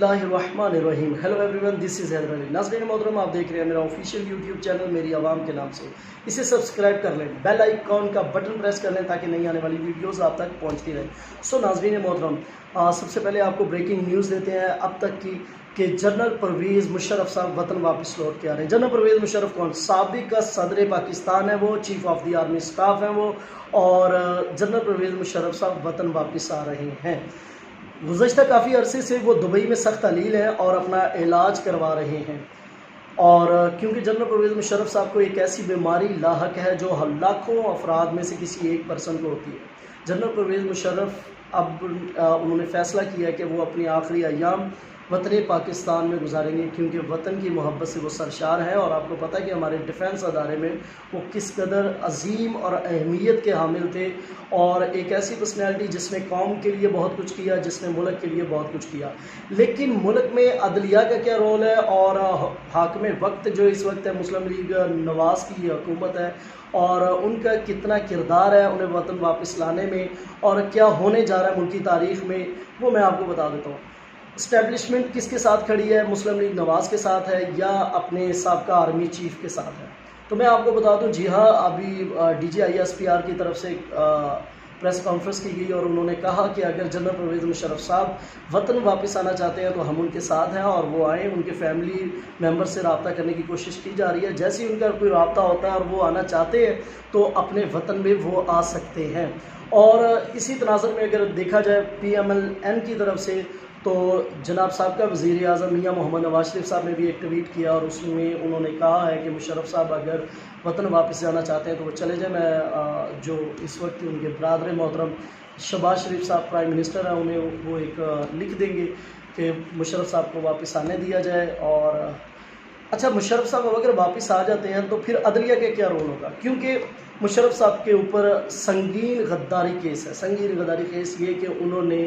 बिस्मिल्लाहिर्रहमानिर्रहीम। Hello everyone, this is Haider Ali. नाज़रीन मोहतरम, आप देख रहे हैं मेरा ऑफिशियल यूट्यूब चैनल मेरी आवाम के नाम से। इसे सब्सक्राइब कर लें, बेल आइकॉन का बटन प्रेस कर लें ताकि नई आने वाली वीडियोस आप तक पहुंचती रहें। सो नाज़रीन मोहतरम, सबसे पहले आपको ब्रेकिंग न्यूज़ देते हैं अब तक की कि जनरल परवेज़ मुशर्रफ साहब वतन वापस लौट के आ रहे हैं। जनरल परवेज़ मुशर्रफ कौन? साबिक सदर पाकिस्तान है वो, chief of the army staff है वो, और जनरल परवेज़ मुशर्रफ साहब वतन वापस आ रहे हैं। गुज़श्ता काफ़ी अरसे से वो दुबई में सख्त तलील है और अपना इलाज करवा रहे हैं। और क्योंकि जनरल परवेज़ मुशर्रफ साहब को एक ऐसी बीमारी लाहक है जो लाखों अफराद में से किसी एक पर्सन को होती है। जनरल परवेज़ मुशर्रफ अब उन्होंने फ़ैसला किया है कि वो अपनी आखिरी अय्याम वतन पाकिस्तान में गुजारेंगे, क्योंकि वतन की मोहब्बत से वो सरशार हैं। और आपको पता है कि हमारे डिफेंस अदारे में वो किस कदर अजीम और अहमियत के हामिल थे, और एक ऐसी पर्सनैलिटी जिसने कौम के लिए बहुत कुछ किया, जिसने मुल्क के लिए बहुत कुछ किया। लेकिन मुल्क में अदलिया का क्या रोल है, और हाकिम वक्त जो इस वक्त है मुस्लिम लीग नवाज़ की हुकूमत है, और उनका कितना किरदार है उन्हें वतन वापस लाने में, और क्या होने जा रहा है मुल्क की तारीख़ में, वो मैं आपको बता देता हूँ। इस्टेब्लिशमेंट किसके साथ खड़ी है? मुस्लिम लीग नवाज़ के साथ है या अपने साबका आर्मी चीफ के साथ है? तो मैं आपको बता दूं, जी हाँ, अभी DGISPR की तरफ से प्रेस कॉन्फ्रेंस की गई और उन्होंने कहा कि अगर जनरल परवेज़ मुशर्रफ साहब वतन वापस आना चाहते हैं तो हम उनके साथ हैं, और वो आएँ। उनके फैमिली मेम्बर से रब्ता करने की कोशिश की जा रही है। जैसे ही उनका कोई रब्ता होता है और वो आना चाहते हैं तो अपने वतन में वो आ सकते हैं। और इसी तनाज़ुर में अगर देखा जाए PMLN की तरफ से, तो जनाब साहब का वज़ीर आज़म मियाँ मोहम्मद नवाज शरीफ साहब ने भी एक ट्वीट किया और उसमें उन्होंने कहा है कि मुशर्रफ साहब अगर वतन वापस जाना चाहते हैं तो वो चले जाएँ। मैं जो इस वक्त उनके बरादर मोहतरम शहबाज शरीफ साहब प्राइम मिनिस्टर हैं, उन्हें वो एक लिख देंगे कि मुशर्रफ साहब को वापस आने दिया जाए। और अच्छा, मुशर्रफ साहब अगर वापस आ जाते हैं तो फिर अदलिया का क्या रोल होगा? क्योंकि मुशर्रफ साहब के ऊपर संगीन गद्दारी केस है। संगीन गद्दारी केस ये कि उन्होंने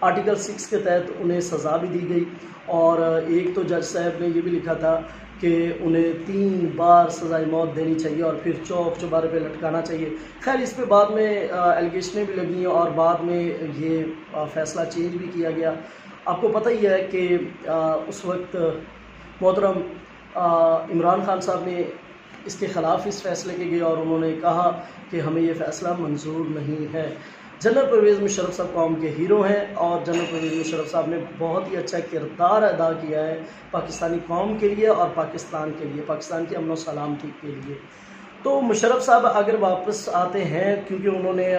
आर्टिकल 6 के तहत उन्हें सज़ा भी दी गई, और एक तो जज साहब ने ये भी लिखा था कि उन्हें 3 बार सज़ाए मौत देनी चाहिए और फिर चौक चौबारे पे लटकाना चाहिए। खैर, इस पे बाद में एलिगेशनें भी लगी और बाद में ये फ़ैसला चेंज भी किया गया। आपको पता ही है कि उस वक्त मोहतरम इमरान खान साहब ने इसके ख़िलाफ़ इस फ़ैसले के गए और उन्होंने कहा कि हमें ये फ़ैसला मंजूर नहीं है। जनरल परवेज़ मुशर्रफ साहब कौम के हीरो हैं, और जनरल परवेज़ मुशर्रफ साहब ने बहुत ही अच्छा किरदार अदा किया है पाकिस्तानी कौम के लिए और पाकिस्तान के लिए, पाकिस्तान की अमन व सलामती के लिए। तो मुशर्रफ साहब अगर वापस आते हैं, क्योंकि उन्होंने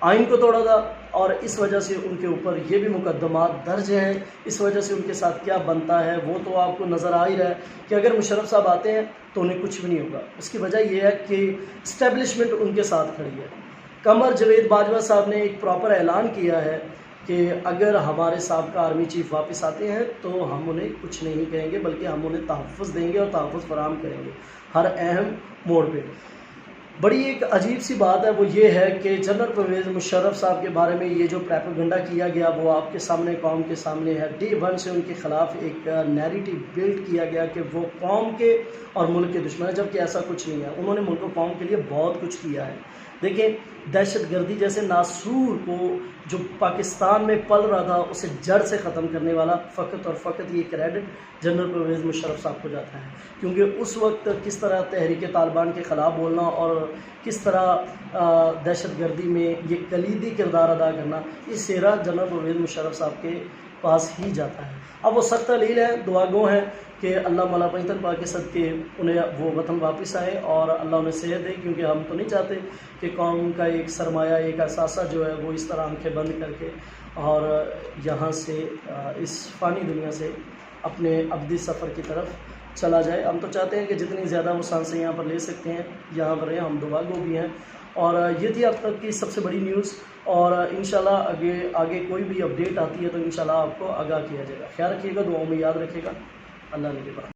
आइन को तोड़ा था और इस वजह से उनके ऊपर ये भी मुकदमा दर्ज है, इस वजह से उनके साथ क्या बनता है वो तो आपको नज़र आ ही रहा है कि अगर मुशर्रफ साहब आते हैं तो उन्हें कुछ भी नहीं होगा। उसकी वजह यह है कि इस्टेब्लिशमेंट उनके साथ खड़ी है। कमर जवेद बाजवा साहब ने एक प्रॉपर ऐलान किया है कि अगर हमारे साहब का आर्मी चीफ वापस आते हैं तो हम उन्हें कुछ नहीं कहेंगे, बल्कि हम उन्हें तहफ़्फ़ुज़ देंगे और तहफ़्फ़ुज़ फराहम करेंगे हर अहम मोड़ पे। बड़ी एक अजीब सी बात है, वो ये है कि जनरल परवेज़ मुशर्रफ साहब के बारे में ये जो प्रोपेगेंडा किया गया वो आपके सामने, कौम के सामने है। डे 1 से उनके ख़िलाफ़ एक नैरेटिव बिल्ड किया गया कि वो कौम के और मुल्क के दुश्मन है, जबकि ऐसा कुछ नहीं है। उन्होंने मुल्क और कौम के लिए बहुत कुछ किया है। देखें, दहशतगर्दी जैसे नासूर को जो पाकिस्तान में पल रहा था उसे जड़ से ख़त्म करने वाला फ़कत और फ़कत ये क्रेडिट जनरल परवेज़ मुशर्रफ साहब को जाता है, क्योंकि उस वक्त किस तरह तहरीक तालिबान के ख़िलाफ़ बोलना और किस तरह दहशतगर्दी में ये कलीदी किरदार अदा करना, ये सेरा जनरल परवेज़ मुशर्रफ साहब के पास ही जाता है। अब वो सख्त तलील है, दुआगो हैं कि अल्लाह मौला पैतन पाक के सदके उन्हें वो वतन वापस आए और अल्लाह उन्हें सेहत दे, क्योंकि हम तो नहीं चाहते कि कौम का एक सरमाया, एक असासा जो है वो इस तरह आंखें बंद करके और यहाँ से इस फ़ानी दुनिया से अपने अब्दी सफ़र की तरफ चला जाए। हम तो चाहते हैं कि जितनी ज़्यादा वो सांसें यहाँ पर ले सकते हैं यहाँ पर रहें, हम दुआगो भी हैं। और ये थी अब तक की सबसे बड़ी न्यूज़, और इंशाल्लाह आगे कोई भी अपडेट आती है तो इंशाल्लाह आपको आगाह किया जाएगा। ख्याल रखिएगा, दुआओं में याद रखिएगा। अल्लाह ने